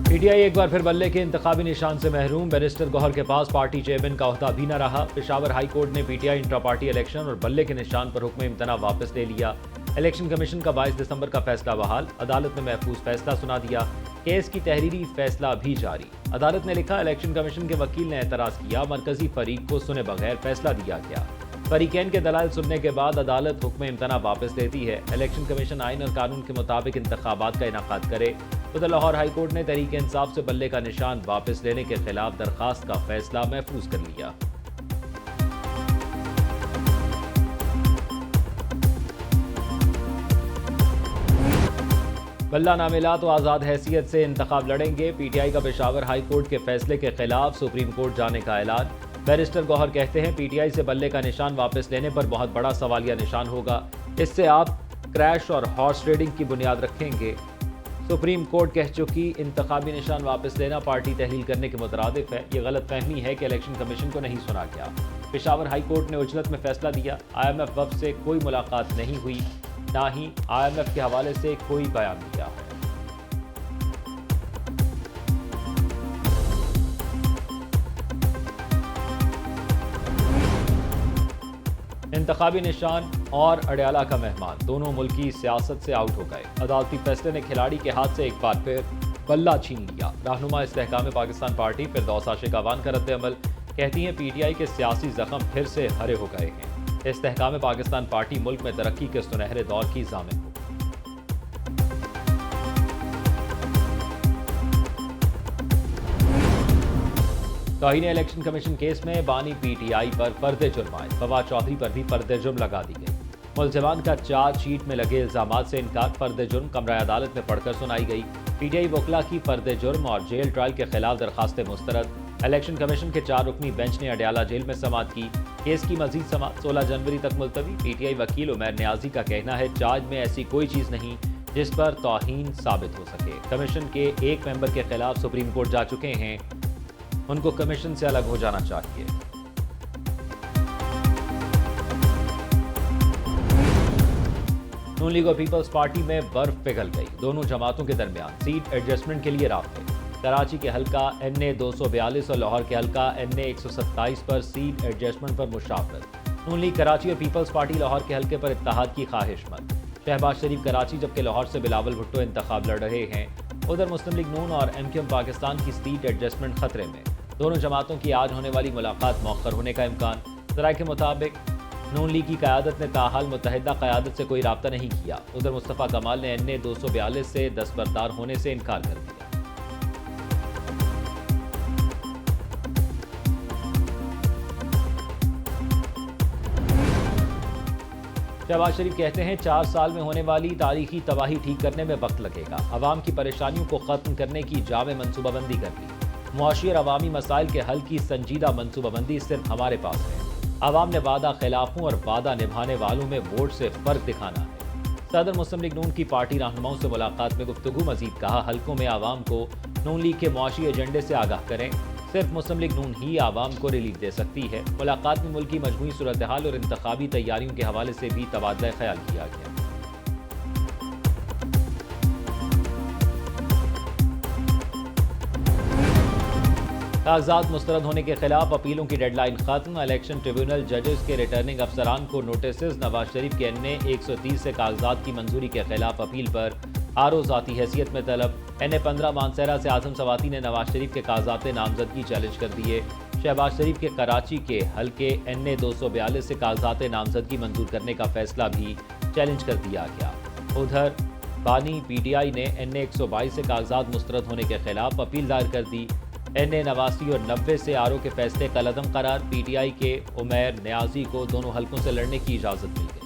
PTI एक बार फिर बल्ले के इंतखाबी निशान से महरूम। बैरिस्टर गौहर के पास पार्टी चेयरमैन का ओहदा भी न रहा। पेशावर हाई कोर्ट ने पीटीआई इंट्रा पार्टी इलेक्शन और बल्ले के निशान पर हुक्म इम्तना वापस ले लिया। इलेक्शन कमीशन का 22 दिसंबर का फैसला बहाल। अदालत ने महफूज फैसला सुना दिया। केस की तहरीरी फैसला भी जारी। अदालत ने लिखा, इलेक्शन कमीशन के वकील ने एतराज़ किया, मरकजी फरीक को सुने बगैर फैसला दिया गया। फरीकैन के दलाल सुनने के बाद अदालत हुक्म इम्तना वापस लेती है। इलेक्शन कमीशन आइन और कानून के मुताबिक इंतखाबात का इनाकाद करे। उधर लाहौर हाई कोर्ट ने तहरीक इंसाफ से बल्ले का निशान वापस लेने के खिलाफ दरखास्त का फैसला महफूज कर लिया। बल्ला ना मिला तो आज़ाद हैसियत से इंतखाब लड़ेंगे। पीटीआई का पेशावर हाई कोर्ट के फैसले के खिलाफ सुप्रीम कोर्ट जाने का ऐलान। बैरिस्टर गौहर कहते हैं, पीटीआई से बल्ले का निशान वापस लेने पर बहुत बड़ा सवालिया निशान होगा। इससे आप क्रैश और हॉर्स ट्रेडिंग की बुनियाद रखेंगे। सुप्रीम कोर्ट कह चुकी, इंतखाबी निशान वापस लेना पार्टी तहलील करने के मुतरादिफ है। ये गलत फहमी है कि इलेक्शन कमीशन को नहीं सुना गया। पेशावर हाई कोर्ट ने उजलत में फैसला दिया। IMF वफ़द से कोई मुलाकात नहीं हुई, ना ही IMF के हवाले से कोई बयान दिया है। इंतखाबी निशान और अडयाला का मेहमान दोनों मुल्की सियासत से आउट हो गए। अदालती फैसले ने खिलाड़ी के हाथ से एक बार फिर बल्ला छीन लिया। रहनुमा इस्तेहकाम पाकिस्तान पार्टी फिरदौस आशिक अवान का रद्द-ए-अमल, कहती हैं पीटीआई के सियासी जख्म फिर से हरे हो गए हैं। इस्तेहकाम पाकिस्तान पार्टी मुल्क में तरक्की के सुनहरे दौर की ज़ामिन हो। तौहीन इलेक्शन कमीशन केस में बानी पीटीआई पर पर्दे जुर्माए। फवाद चौधरी पर भी पर्दे जुर्म लगा दी गई। मुलजमान का चार्जशीट में लगे इल्जामात से इनकार। पर्दे जुर्म कमरा अदालत में पढ़कर सुनाई गई। पीटीआई वकला की पर्दे जुर्म और जेल ट्रायल के खिलाफ दरखास्तें मुस्तरद। इलेक्शन कमीशन के 4 रुकनी बेंच ने अडयाला जेल में समाअत की। केस की मजीद समाअत 16 जनवरी तक मुलतवी। पीटीआई वकील उमैर न्याजी का कहना है, चार्ज में ऐसी कोई चीज़ नहीं जिस पर तौहीन साबित हो सके। कमीशन के एक मेंबर के खिलाफ सुप्रीम कोर्ट जा चुके हैं, उनको कमीशन से अलग हो जाना चाहिए। नून लीग और पीपल्स पार्टी में बर्फ पिघल गई। दोनों जमातों के दरमियान सीट एडजस्टमेंट के लिए राब्ते। कराची के हल्का NA 242 और लाहौर के हल्का NA 127 पर सीट एडजस्टमेंट पर मुशावरत। नून लीग कराची और पीपल्स पार्टी लाहौर के हल्के पर इत्तेहाद की ख्वाहिशमंद। शहबाज शरीफ कराची जबकि लाहौर से बिलावल भुट्टो इंतखाब लड़ रहे हैं। उधर मुस्लिम लीग नून और MQM पाकिस्तान की सीट एडजस्टमेंट खतरे में। दोनों जमातों की आज होने वाली मुलाकात मौखर होने का इम्कान। ज़राए के मुताबिक नून लीग की क़यादत ने ताहाल मुत्तहिदा क़यादत से कोई राब्ता नहीं किया। उधर मुस्तफ़ा कमाल ने NA 242 से दस्तबरदार होने से इनकार कर दिया। शहबाज शरीफ कहते हैं, 4 साल में होने वाली तारीखी तबाही ठीक करने में वक्त लगेगा। अवाम की परेशानियों को ख़त्म करने की जामे मनसूबाबंदी कर ली। मुआशी और अवामी मसाइल के हल की संजीदा मनसूबाबंदी सिर्फ हमारे पास है। अवाम ने वादा खिलाफों और वादा निभाने वालों में वोट से फ़र्क दिखाना है। सदर मुस्लिम लीग नून की पार्टी रहनुमाओं से मुलाकात में गुफ्तगू। मजीद कहा, हल्कों में आवाम को नून लीग के मुआशी एजेंडे से आगाह करें। सिर्फ मुस्लिम लीग नून ही आवाम को रिलीफ दे सकती है। मुलाकात में मुल्क की मजमूई सूरत हाल और इंतखाबी तैयारियों के हवाले से भी तबादला ख्याल किया गया। कागजात मुस्तरद होने के खिलाफ अपीलों की डेडलाइन खत्म। इलेक्शन ट्रिब्यूनल जजेस के रिटर्निंग अफसरान को नोटिस। नवाज शरीफ के NA 130 से कागजात की मंजूरी के खिलाफ अपील पर RO ज़ाती हैसियत में तलब। NA 15 मानसहरा से आजम सवाती ने नवाज शरीफ के कागजात नामजदगी चैलेंज कर दिए। शहबाज शरीफ के कराची के हल्के NA 242 से कागजात नामजदगी मंजूर करने का फैसला भी चैलेंज कर दिया गया। उधर बानी PTI ने NA 122 से कागजात मुस्तरद होने के खिलाफ अपील दायर कर दी। NA 89 और 90 से RO के फैसले कलअदम करार। PTI के उमैर न्याजी को दोनों हल्कों से लड़ने की इजाज़त मिल गई।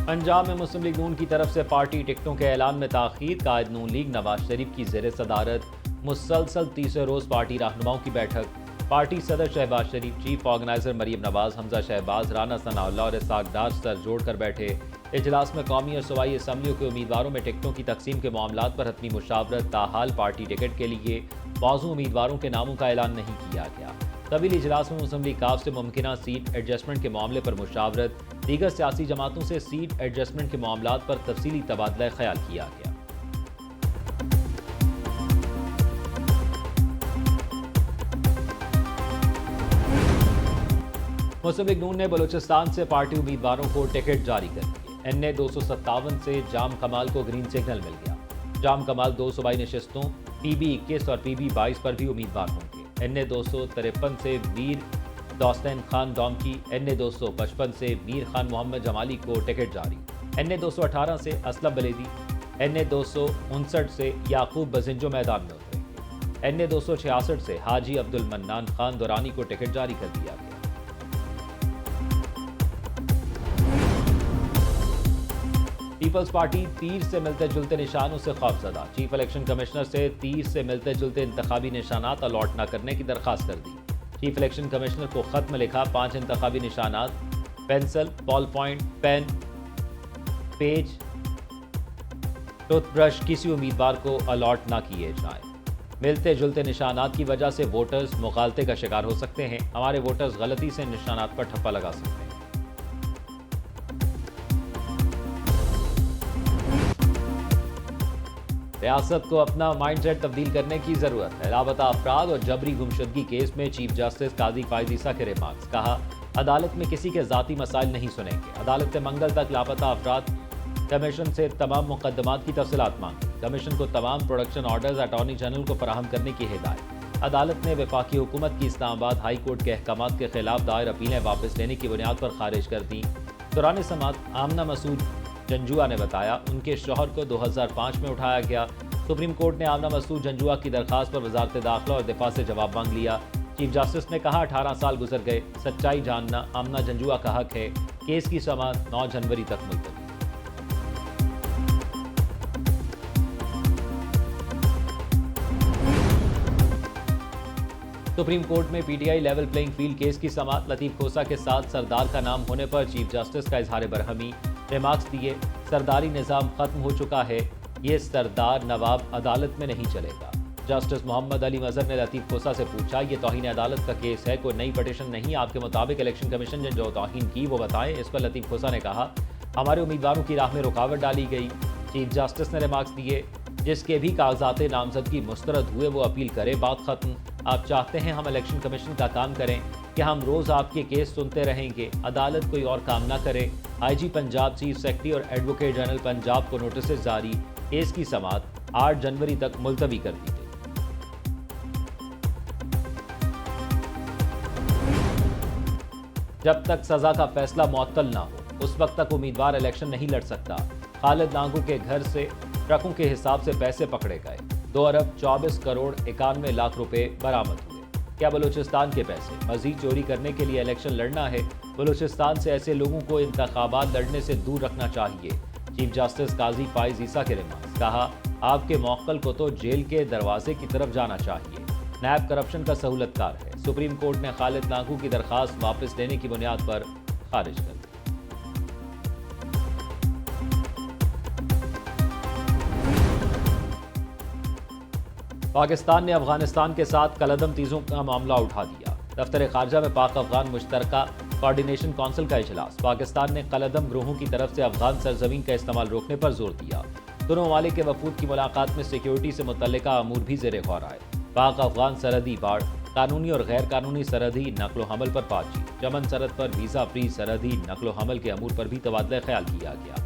पंजाब में मुस्लिम लीग नून की तरफ से पार्टी टिकटों के ऐलान में ताख़ीर। कायद नून लीग नवाज शरीफ की ज़ेर सदारत मुसलसल तीसरे रोज़ पार्टी रहनुमाओं की बैठक। पार्टी सदर शहबाज शरीफ, चीफ ऑर्गेनाइजर मरीम नवाज, हमजा शहबाज, राना सनाउल्लाह और इसाक डार सर जोड़कर बैठे। इजलास में कौमी और सूबाई असम्बलियों के उम्मीदवारों में टिकटों की तकसीम के मामलात पर हतमी मुशावरत। ताहाल पार्टी टिकट के लिए मौजूद उम्मीदवारों के नामों का ऐलान नहीं किया गया। तवील इजलास में मुस्लिम लीग काफ से मुमकिना सीट एडजस्टमेंट के मामले पर मुशावरत। दीगर सियासी जमातों से सीट एडजस्टमेंट के मामलात पर तफसीली तबादला ख्याल किया गया। मुस्लिम लीग नून ने बलूचिस्तान से पार्टी उम्मीदवारों को टिकट जारी कर दिए। NA 257 से जाम कमाल को ग्रीन सिग्नल मिल गया। जाम कमाल 2 सूबाई नशिस्तों PB 21 और PB 22 पर भी उम्मीदवार होंगे। NA 253 से मीर दोस्तैन खान डोमकी, NA 255 से मीर खान मोहम्मद जमाली को टिकट जारी। NA 218 से असलम बलेदी, NA 259 से याकूब बजिंजो मैदान में उतरेंगे। NA 266 से हाजी अब्दुल मन्नान खान दुरानी को टिकट जारी कर दिया गया। पीपल्स पार्टी तीर से मिलते जुलते निशानों से खौफजदा। चीफ इलेक्शन कमिश्नर से तीर से मिलते जुलते इंतखाबी निशानात अलॉट न करने की दरख्वास्त कर दी। चीफ इलेक्शन कमिश्नर को खत में लिखा 5 इंतखाबी निशानात pencil, ball point, pen, page, toothbrush किसी उम्मीदवार को अलॉट न किए जाएं। मिलते जुलते निशानात की वजह से वोटर्स मुगालते का शिकार हो सकते हैं। हमारे वोटर्स गलती से निशानात पर ठप्पा लगा सकते हैं। रियासत को अपना माइंडसेट तब्दील करने की जरूरत है। लापता अफराद और जबरी गुमशुदगी केस में चीफ जस्टिस काजी फायज ईसा के रिमार्क्स। कहा, अदालत में किसी के जाती मसाइल नहीं सुनेंगे। अदालत ने मंगल तक लापता अफराद कमीशन से तमाम मुकदमात की तफसीलात मांगी। कमीशन को तमाम प्रोडक्शन ऑर्डर्स अटॉर्नी जनरल को फराहम करने की हिदायत। अदालत ने वफाकी हुकूमत की इस्लामाबाद हाई कोर्ट के अहकामात के खिलाफ दायर अपीलें वापस लेने की बुनियाद पर खारिज कर दी। दौरान समाअत आमना मसूद जंजुआ ने बताया, उनके शौहर को 2005 में उठाया गया। सुप्रीम कोर्ट ने आमना मसूद जंजुआ की दरखास्त पर वजारत दाखिला और दिफा से जवाब मांग लिया। चीफ जस्टिस ने कहा, 18 साल गुजर गए, सच्चाई जानना आमना जंजुआ का हक है। केस की समाअत 9 जनवरी तक मुलतवी। सुप्रीम कोर्ट में PTI level playing field case की समाअत। लतीफ खोसा के साथ सरदार का नाम होने पर चीफ जस्टिस का इजहार बरहमी। रिमार्क्स दिए, सरदारी निज़ाम खत्म हो चुका है, ये सरदार नवाब अदालत में नहीं चलेगा। जस्टिस मोहम्मद अली मजहर ने लतीफ खोसा से पूछा, ये तौहीन अदालत का केस है, कोई नई पटिशन नहीं। आपके मुताबिक इलेक्शन कमीशन ने जो तौहीन की वो बताएं। इस पर लतीफ खोसा ने कहा, हमारे उम्मीदवारों की राह में रुकावट डाली गई। चीफ जस्टिस ने रिमार्क्स दिए, जिसके भी कागजात नामजदगी मुस्तरद हुए वो अपील करे, बात खत्म। आप चाहते हैं हम इलेक्शन कमीशन का काम करें कि हम रोज़ आपके केस सुनते रहेंगे, अदालत कोई और काम ना करे। IG पंजाब, चीफ सेक्रेटरी और एडवोकेट जनरल पंजाब को नोटिस जारी। केस की समाअत 8 जनवरी तक मुलतवी कर दी गई। जब तक सजा का फैसला मुअत्तल ना हो, उस वक्त तक उम्मीदवार इलेक्शन नहीं लड़ सकता। खालिद नांगू के घर से ट्रकों के हिसाब से पैसे पकड़े गए। 2 अरब 24 करोड़ 91 लाख रुपए बरामद हुए। क्या बलूचिस्तान के पैसे मजीद चोरी करने के लिए इलेक्शन लड़ना है? बलूचिस्तान से ऐसे लोगों को इंतखाबात लड़ने से दूर रखना चाहिए। चीफ जस्टिस काजी फायज ईसा के रिमार्क्स। कहा, आपके मौक्कल को तो जेल के दरवाजे की तरफ जाना चाहिए। नैब करप्शन का सहूलतकार है। सुप्रीम कोर्ट ने खालिद नांगू की दरखास्त वापस लेने की बुनियाद पर खारिज कर दी। पाकिस्तान ने अफगानिस्तान के साथ कलअदम तीजों का मामला उठा दिया। दफ्तर खारजा में पाक अफगान मुश्तरका कोऑर्डिनेशन काउंसिल का इजलास। पाकिस्तान ने कलअदम ग्रोहों की तरफ से अफगान सरजमीन का इस्तेमाल रोकने पर जोर दिया। दोनों ममालिक के वफूद की मुलाकात में सिक्योरिटी से मुतल्लिका अमूर भी ज़ेर गौर आए। पाक अफगान सरहदी बाढ़, कानूनी और गैर कानूनी सरहदी नकलो हमल पर बातचीत। चमन सरहद पर वीज़ा फ्री सरहदी नकलो हमल के अमूर पर भी तबादला ख्याल किया गया।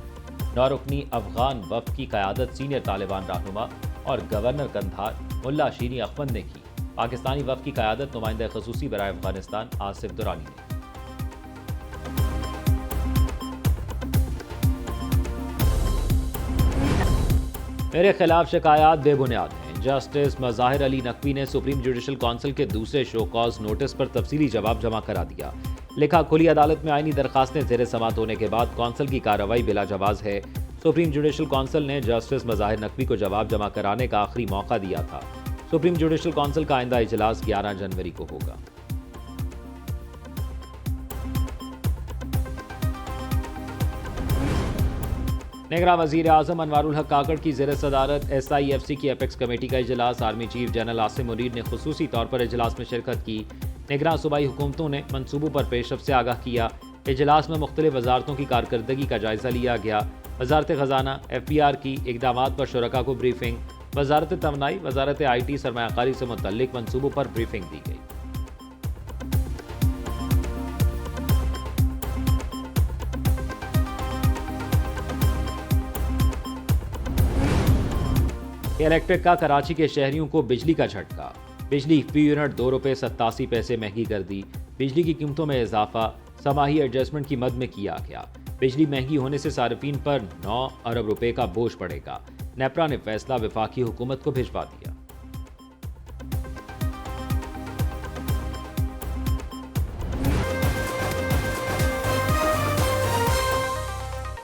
9 रुकनी अफगान वफ़द की क़यादत सीनियर तालिबान रहनुमा और गवर्नर कंधार मुल्ला शीनी अखमद ने की। पाकिस्तानी वफ़द की क़यादत नुमाइंदा ख़ुसूसी बराए अफगानिस्तान आसिफ दुरानी ने। मेरे खिलाफ शिकायत बेबुनियाद हैं। जस्टिस मज़ाहिर अली नकवी ने सुप्रीम जुडिशल काउंसिल के दूसरे शो कॉज नोटिस पर तफसीली जवाब जमा करा दिया। लिखा, खुली अदालत में आईनी दरखास्तें ज़ेर समाअत होने के बाद काउंसिल की कार्रवाई बिला जवाज़ है। सुप्रीम जुडिशल काउंसिल ने जस्टिस मज़ाहिर नकवी को जवाब जमा कराने का आखिरी मौका दिया था। सुप्रीम जुडिशल काउंसिल का आइंदा इजलास 11 जनवरी को होगा। निगरान वज़ीर आज़म अनवारुल हक काकड़ की ज़ेर सदारत SIFC की एपेक्स कमेटी का इजलास। Army chief general Asim Munir ने खुसूसी तौर पर इजलास में शिरकत की। निगरान सूबाई हुकूमतों ने मनसूबों पर पेशरफ से आगाह किया। इजलास में मुख्तलिफ वजारतों की कारकर्दगी का जायजा लिया गया। वजारत खजाना FPR की इकदामात पर शुरका को ब्रीफिंग। वजारत तमनाई, वजारत IT सरमायाकारी से मुतल्लिक मंसूबों पर ब्रीफिंग दी गई। इलेक्ट्रिक का कराची के शहरियों को बिजली का झटका। बिजली फी यूनिट 2 रुपये 87 पैसे महंगी कर दी। बिजली की कीमतों में इजाफा समाही एडजस्टमेंट की मद में किया गया। बिजली महंगी होने से सार्फिन पर 9 अरब रुपए का बोझ पड़ेगा। नेपरा ने फैसला वफाकी हुकूमत को भिजवा दिया।